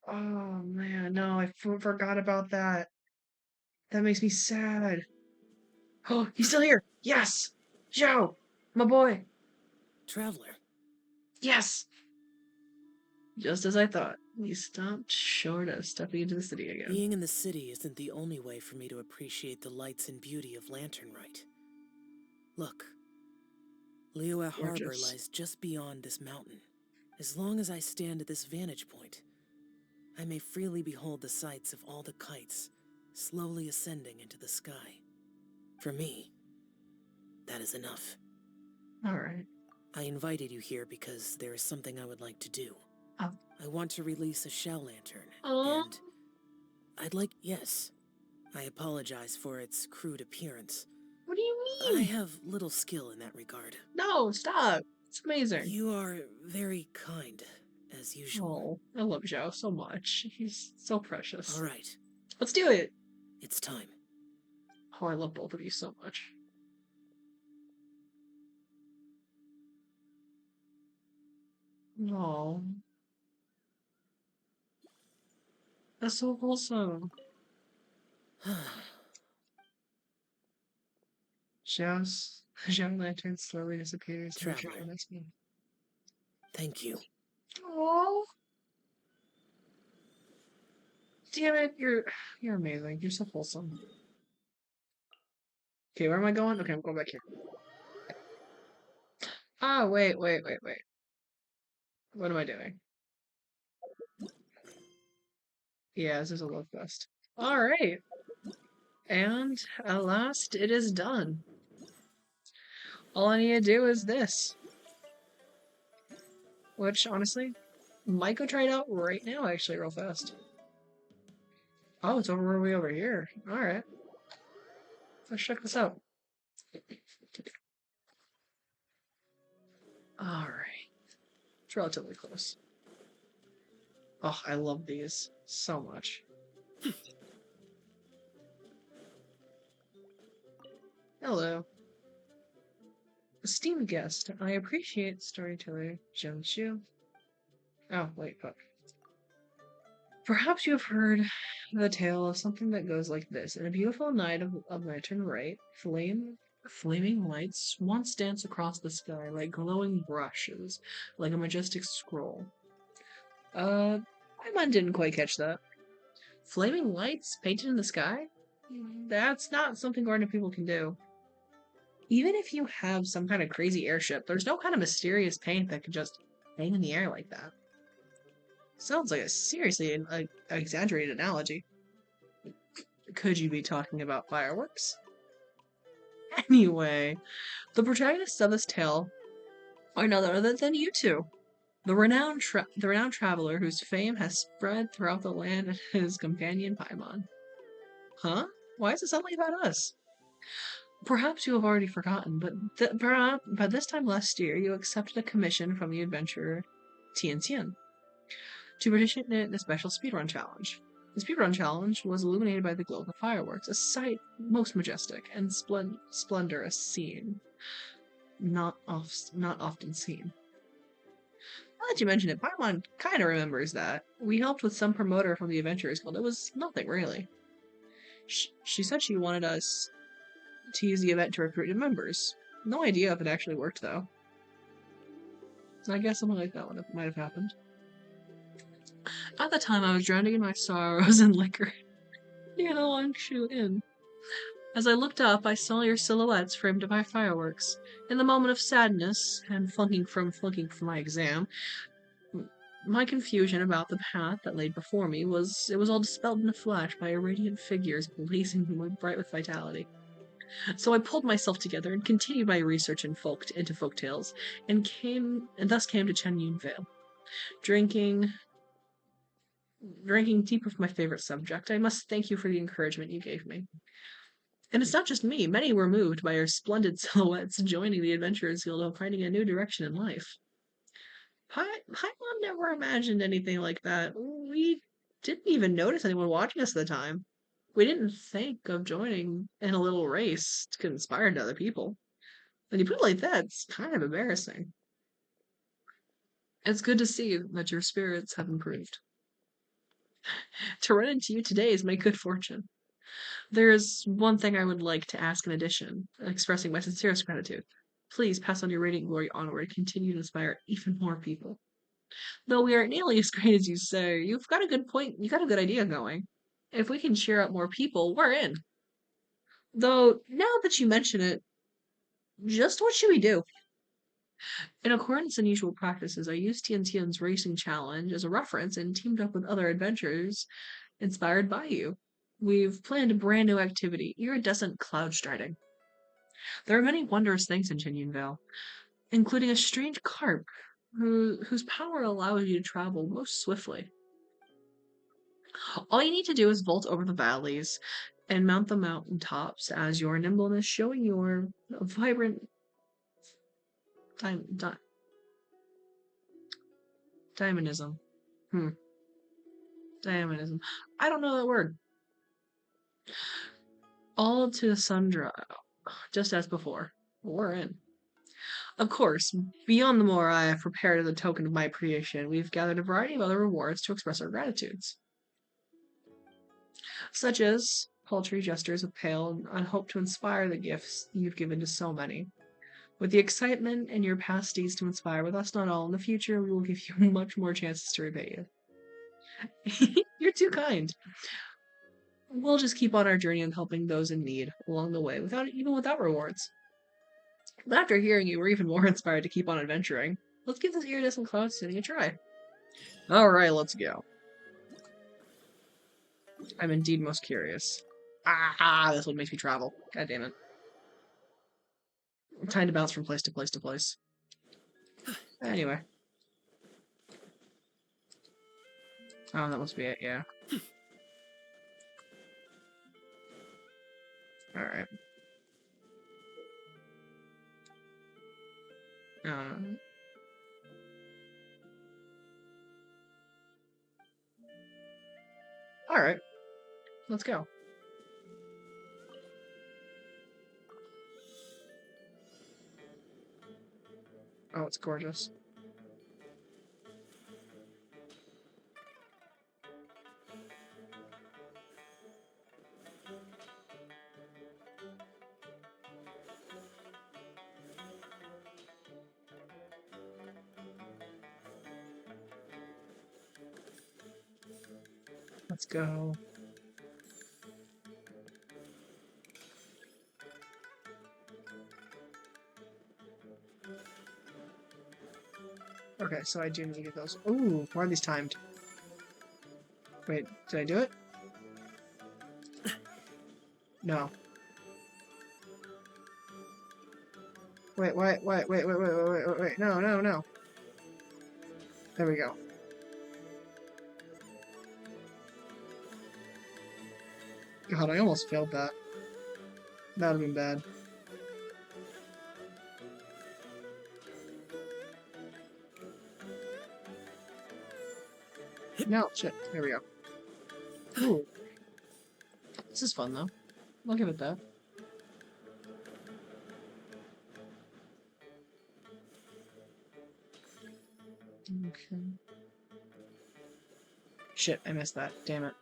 Oh man, no, I forgot about that. That makes me sad. Oh, he's still here. Yes, Zhao, my boy. Traveler, Yes. Just as I thought. We stopped short of stepping into the city again. being in the city isn't the only way for me to appreciate the lights and beauty of Lantern Rite. Look, Liyue Harbor Gorgeous. lies just beyond this mountain. As long as I stand at this vantage point, I may freely behold the sights of all the kites slowly ascending into the sky. For me, that is enough. Alright. I invited you here because there is something I would like to do. Oh. I want to release a shell lantern, Oh. and I'd like... Yes, I apologize for its crude appearance. What do you I mean? have little skill in that regard. No, stop. It's amazing. You are very kind, as usual. Oh, I love Zhao so much. He's so precious. All right, Let's do it. it's time. Oh, I love both of you so much. No. That's so wholesome. Zhao Lantern slowly disappears. Traveler. Thank you. Oh. Damn it, you're amazing. You're so wholesome. Okay, where am I going? Okay, I'm going back here. Ah, wait. What am I doing? Yeah, this is a love fest. Alright. And at last, it is done. All I need to do is this. Which, honestly, might go try it out right now, actually, real fast. Oh, it's way over here. Alright. Let's check this out. Alright. It's relatively close. Oh, I love these so much. Hello. Esteemed guest, I appreciate storyteller Zheng Xu. Oh, wait, fuck. Perhaps you have heard the tale of something that goes like this. In a beautiful night of Lantern Rite, flaming lights once dance across the sky like glowing brushes, like a majestic scroll. My mind didn't quite catch that. Flaming lights painted in the sky? That's not something ordinary people can do. Even if you have some kind of crazy airship, there's no kind of mysterious paint that could just hang in the air like that. Sounds like a seriously exaggerated analogy. Could you be talking about fireworks? Anyway, the protagonists of this tale are none other than you two. The renowned traveler whose fame has spread throughout the land and his companion Paimon. Huh? Why is it suddenly about us? Perhaps you have already forgotten, but this time last year you accepted a commission from the adventurer Tian to participate in a special speedrun challenge. The speedrun challenge was illuminated by the glow of the fireworks, a sight most majestic and splendorous scene, not often seen. Now that you mention it, Paimon kind of remembers that. We helped with some promoter from the Adventurers Guild. It was nothing, really. She said she wanted us to use the event to recruit new members. No idea if it actually worked, though. I guess something like that might have happened. At the time, I was drowning in my sorrows and liquor near the Longshu Inn. As I looked up, I saw your silhouettes framed by fireworks. In the moment of sadness and flunking from my exam, my confusion about the path that lay before me was all dispelled in a flash by radiant figures blazing bright with vitality. So I pulled myself together and continued my research into folktales, and thus came to Chenyun Vale. Drinking deep of my favorite subject, I must thank you for the encouragement you gave me. And it's not just me. Many were moved by your splendid silhouettes joining the Adventurers Guild and finding a new direction in life. Paimon never imagined anything like that. We didn't even notice anyone watching us at the time. We didn't think of joining in a little race to conspire to other people. When you put it like that, it's kind of embarrassing. It's good to see that your spirits have improved. To run into you today is my good fortune. There is one thing I would like to ask in addition, expressing my sincerest gratitude. Please pass on your radiant glory onward and continue to inspire even more people. Though we aren't nearly as great as you say, you've got a good point. You got a good idea going. If we can cheer up more people, we're in. Though, now that you mention it, just what should we do? In accordance with unusual practices, I used Tian's racing challenge as a reference and teamed up with other adventures inspired by you. We've planned a brand new activity, iridescent cloud striding. There are many wondrous things in Chenyun Vale, including a strange carp whose power allows you to travel most swiftly. All you need to do is vault over the valleys and mount the mountain tops as your nimbleness, showing your vibrant diamonism. Diamonism. I don't know that word. All to the sun just as before. We're in. Of course, beyond the more I have prepared as a token of my appreciation, we've gathered a variety of other rewards to express our gratitudes. Such as paltry gestures of pale and hope to inspire the gifts you've given to so many. With the excitement and your past deeds to inspire with us not all, in the future we will give you much more chances to repay you. You're too kind. We'll just keep on our journey of helping those in need along the way, without rewards. But after hearing you, we're even more inspired to keep on adventuring. Let's give this iridescent cloud sitting a try. Alright, let's go. I'm indeed most curious. This one makes me travel. God damn it. I'm trying to bounce from place to place to place. Anyway. Oh, that must be it, yeah. Alright. Alright. Let's go. Oh, it's gorgeous. Let's go. Okay, so I do need to get those. Ooh, why are these timed? Wait, did I do it? No. Wait, wait. No, no, no. There we go. God, I almost failed that. That would have been bad. No, shit. There we go. Ooh. This is fun, though. I'll give it that. Okay. Shit, I missed that. Damn it.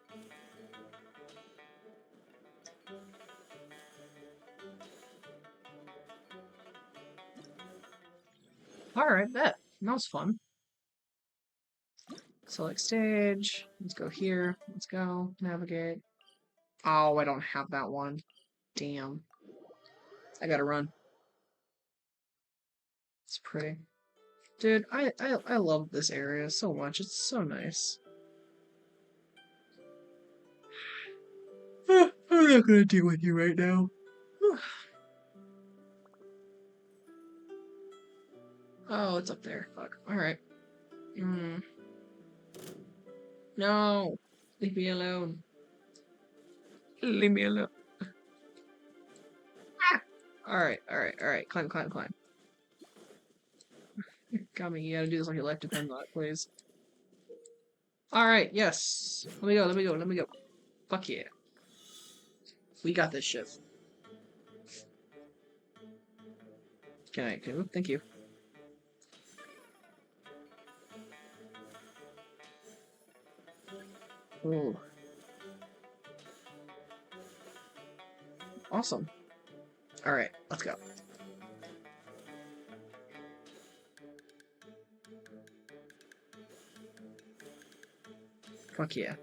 Alright, bet. That was fun. Select stage. Let's go here. Let's go. Navigate. Oh, I don't have that one. Damn. I gotta run. It's pretty. Dude, I love this area so much. It's so nice. I'm not gonna deal with you right now. Oh, it's up there. Fuck. Alright. No! Leave me alone. Leave me alone. Ah! Alright. Climb. Got me. You gotta do this like your life depends on it, please. Alright, yes. Let me go. Fuck yeah. We got this shit. Can I move? Thank you. Ooh. Awesome. Alright, let's go. Fuck yeah.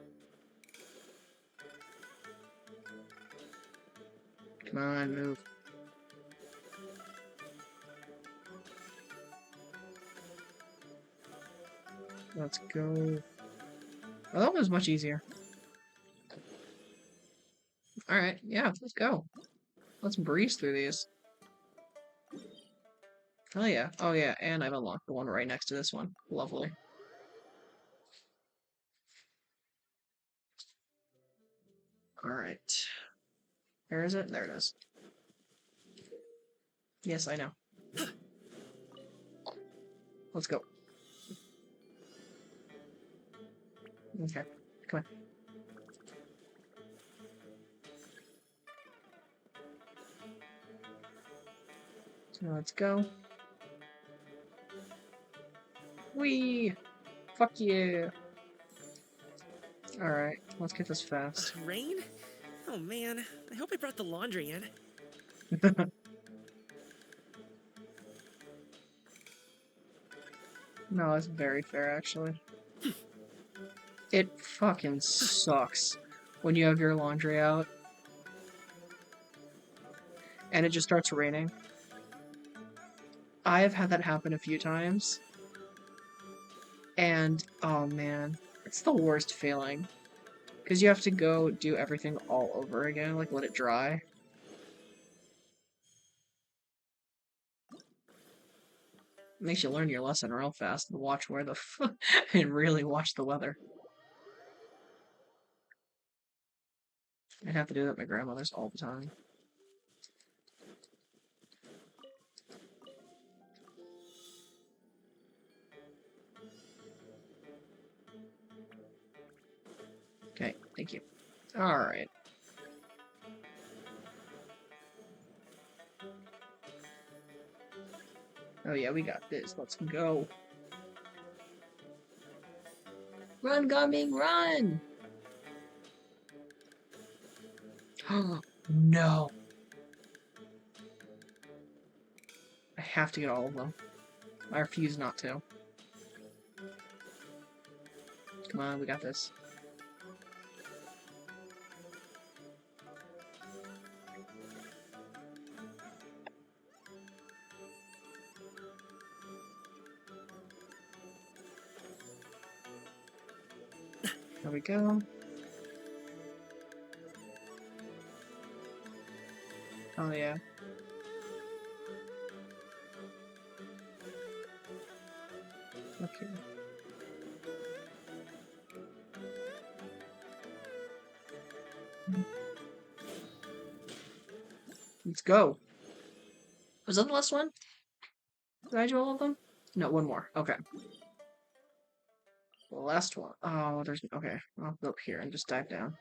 Come on, move. Let's go. Oh, that was much easier. Alright, yeah, let's go. Let's breeze through these. Oh yeah. Oh yeah, and I've unlocked the one right next to this one. Lovely. Alright. Where is it? There it is. Yes, I know. Let's go. Okay, come on. Let's go. Whee! Fuck yeah! Alright, let's get this fast. Rain? Oh man, I hope I brought the laundry in. No, it's very fair, actually. It fucking sucks when you have your laundry out and it just starts raining. I have had that happen a few times, and oh man, it's the worst feeling. Because you have to go do everything all over again, like let it dry. Makes you learn your lesson real fast and watch where the and really watch the weather. I have to do that at my grandmother's all the time. Okay, thank you. Alright. Oh yeah, we got this. Let's go. Run, Gumming, run! Oh, no. I have to get all of them. I refuse not to. Come on, we got this. There we go. Oh yeah. Let's go. Was that the last one? Did I do all of them? No, one more. Okay. The last one. Oh, there's... Okay. I'll go up here and just dive down.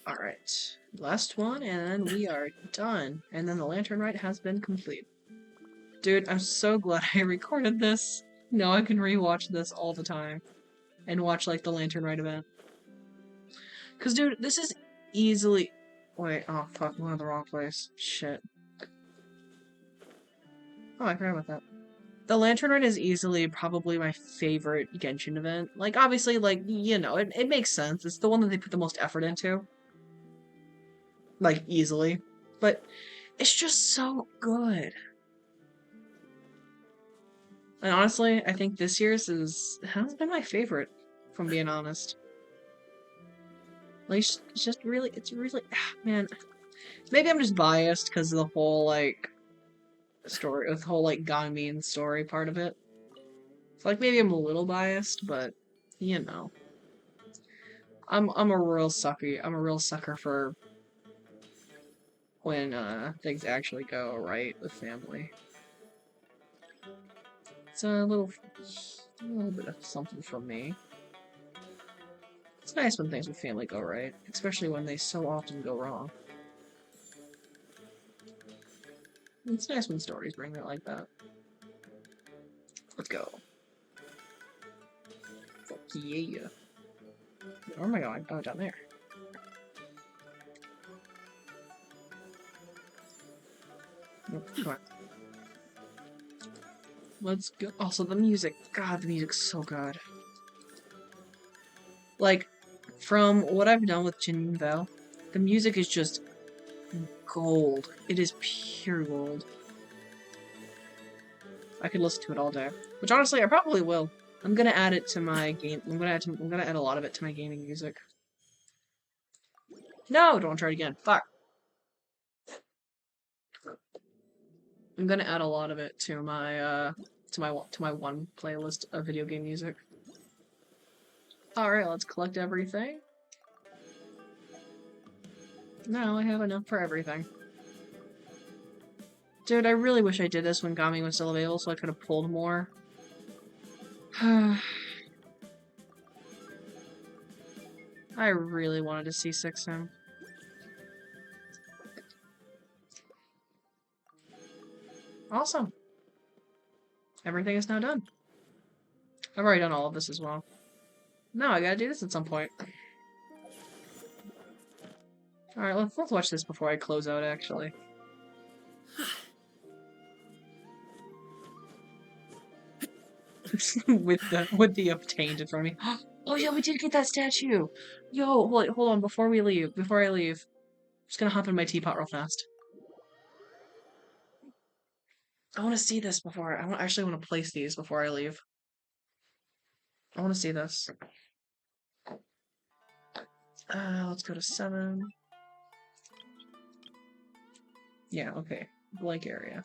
Alright. Last one, and we are done. And then the Lantern Rite has been complete. Dude, I'm so glad I recorded this. Now I can rewatch this all the time. And watch, like, the Lantern Rite event. Because, dude, this is easily... Wait, oh, fuck, I'm in the wrong place. Shit. Oh, I forgot about that. The Lantern Rite is easily probably my favorite Genshin event. Like, obviously, like, you know, it makes sense. It's the one that they put the most effort into. Like, easily. But it's just so good. And honestly, I think this year's has been my favorite, if I'm being honest. Like, it's really, man. Maybe I'm just biased because of the whole, like, story, the whole, like, Gangmin story part of it. So, like, maybe I'm a little biased, but, you know. I'm a real sucker for when, things actually go right with family. It's a little bit of something from me. It's nice when things with family go right, especially when they so often go wrong. It's nice when stories bring it like that. Let's go. Fuck yeah. Where am I going? Oh, down there. Nope, come on. Let's go. Also, the music. God, the music's so good. Like, from what I've done with Jin Val, the music is just gold. It is pure gold. I could listen to it all day. Which honestly, I probably will. I'm gonna add it to my game. I'm gonna add a lot of it to my gaming music. No, don't try it again. Fuck. I'm gonna add a lot of it to my one playlist of video game music. All right, let's collect everything. No, I have enough for everything. Dude, I really wish I did this when Gami was still available so I could have pulled more. I really wanted to C6 him. Awesome. Everything is now done. I've already done all of this as well. No, I gotta do this at some point. Alright, let's watch this before I close out, actually. with the obtained in front of me. Oh yeah, we did get that statue! Yo, hold on, before I leave, I'm just gonna hop in my teapot real fast. I wanna see this before, I actually wanna place these before I leave. I wanna see this. Let's go to 7. Yeah, okay. Blank area.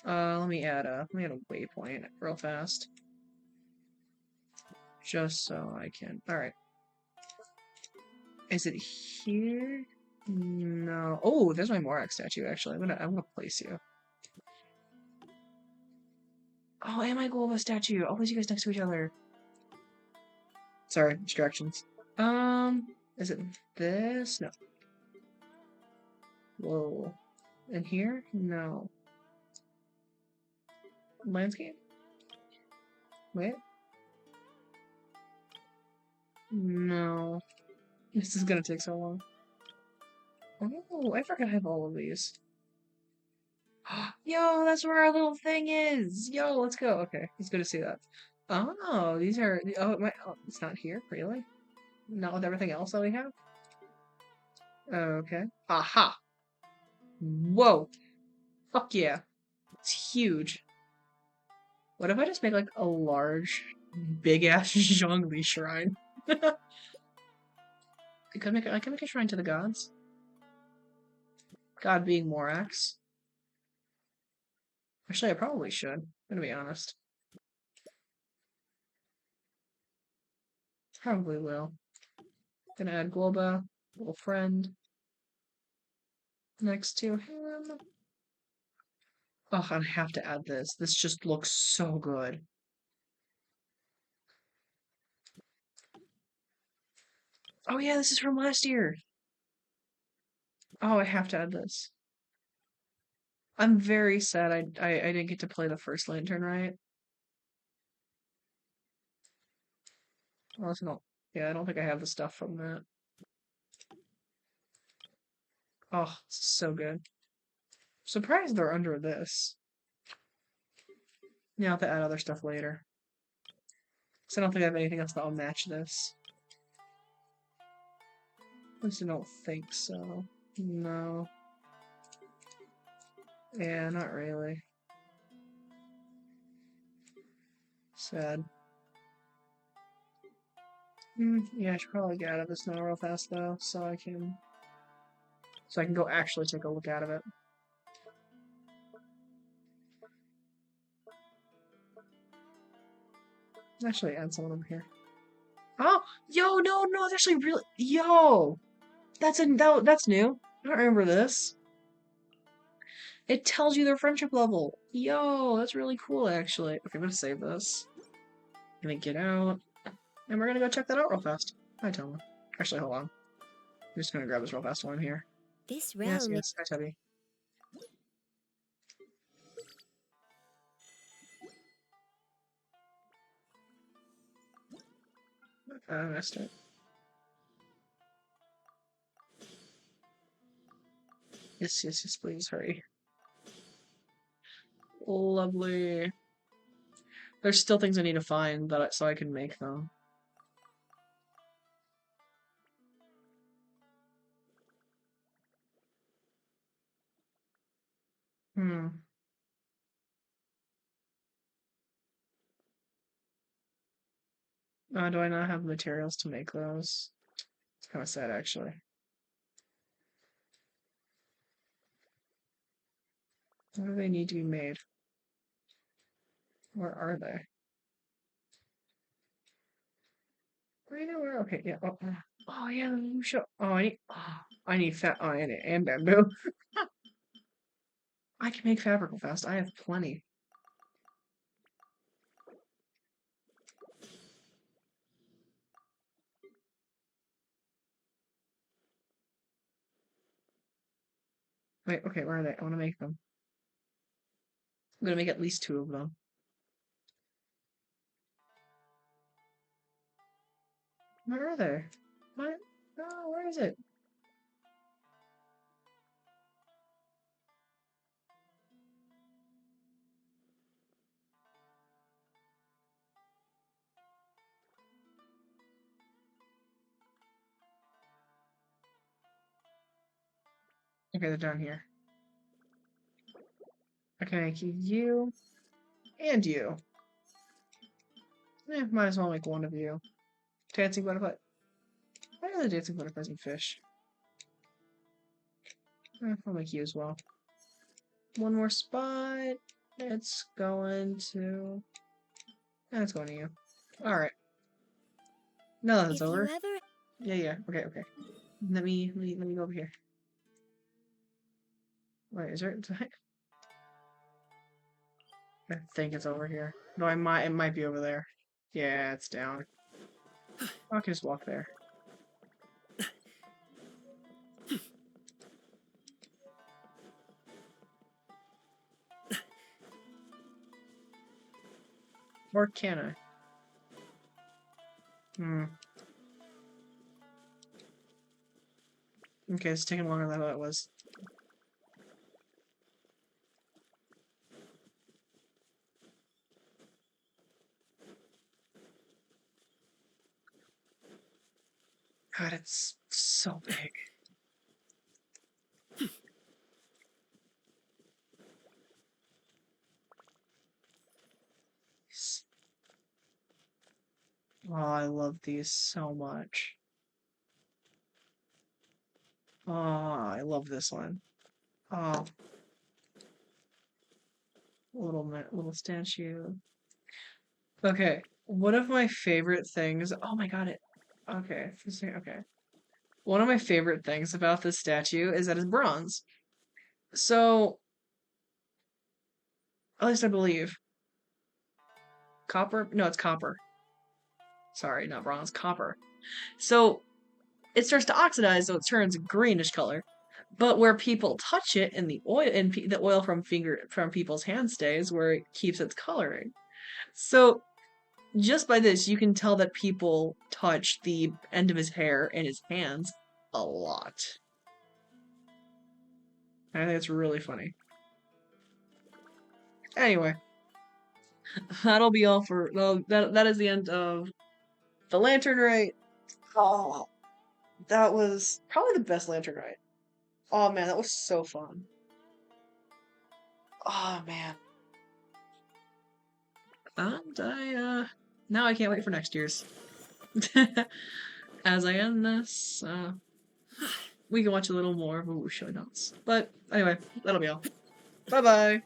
Let me add a waypoint real fast. Just so I can. Alright. Is it here? No. Oh, there's my Morak statue, actually. I'm gonna place you. Oh, and my Golba statue. I'll place you guys next to each other. Sorry, distractions. Is it this? No. Whoa. In here? No. Landscape? Wait. No. This is gonna take so long. Oh, I forgot I have all of these. Yo, that's where our little thing is! Yo, let's go. Okay, it's good to see that. Oh, these are... Oh, it's not here? Really? Not with everything else that we have? Okay. Aha! Whoa! Fuck yeah. It's huge. What if I just make, like, a large, big-ass Zhongli shrine? I could make a shrine to the gods. God being Morax. Actually, I probably should. I'm gonna be honest. Probably will. Gonna add Globa, little friend, next to him. Oh, I have to add this. This just looks so good. Oh yeah, this is from last year. Oh, I have to add this. I'm very sad I didn't get to play the first Lantern Rite. Unless I don't, yeah, I don't think I have the stuff from that. Oh, it's so good. Surprised they're under this. Yeah, I'll have to add other stuff later. Because I don't think I have anything else that'll match this. At least I don't think so. No. Yeah, not really. Sad. Yeah, I should probably get out of this now real fast though, so I can go actually take a look out of it. Actually add some of them here. Oh, yo, no, it's actually really, yo, that's new. I don't remember this. It tells you their friendship level. Yo, that's really cool, actually. Okay, I'm gonna save this. I'm gonna get out, and we're gonna go check that out real fast. Hi, Toma. Actually, hold on. I'm just gonna grab this real fast while I'm here. This Yes, realm yes. Hi, Tubby. I missed it. Yes, please, hurry. Lovely. There's still things I need to find so I can make them. Do I not have materials to make those? It's kind of sad, actually. What do they need to be made? Where are they? Right now, where? Okay, yeah. Oh yeah, you show. Oh, I need fat. Oh, and bamboo. I can make fabric real fast. I have plenty. Wait, okay, where are they? I want to make them. I'm gonna make at least 2 of them. Where are they? What? Oh, where is it? Okay, they're down here. I can make you and you. Might as well make one of you. Dancing butterfly. Why are the dancing butterflies and fish? I'll make you as well. One more spot. It's going to. It's going to you. All right. No, that's over. Yeah. Okay. Let me go over here. Wait, is there? I think it's over here. No, it might be over there. Yeah, it's down. I can just walk there. Or can I? Okay, it's taking longer than I thought it was. God, it's so big. Oh, I love these so much. Oh, I love this one. Oh, little statue. Okay, one of my favorite things. Oh my God, Okay, okay. One of my favorite things about this statue is that it's bronze. So, at least I believe. Copper? No, it's copper. Sorry, not bronze, copper. So, it starts to oxidize, so it turns a greenish color. But where people touch it, and the oil from people's hand stays, where it keeps its coloring. So, just by this, you can tell that people touch the end of his hair and his hands a lot. I think it's really funny. Anyway, that'll be all for that is the end of the Lantern Rite. Oh, that was probably the best Lantern Rite. Oh man, that was so fun. Oh man. And now I can't wait for next year's. As I end this, we can watch a little more of Wuxia Notes. But anyway, that'll be all. Bye bye.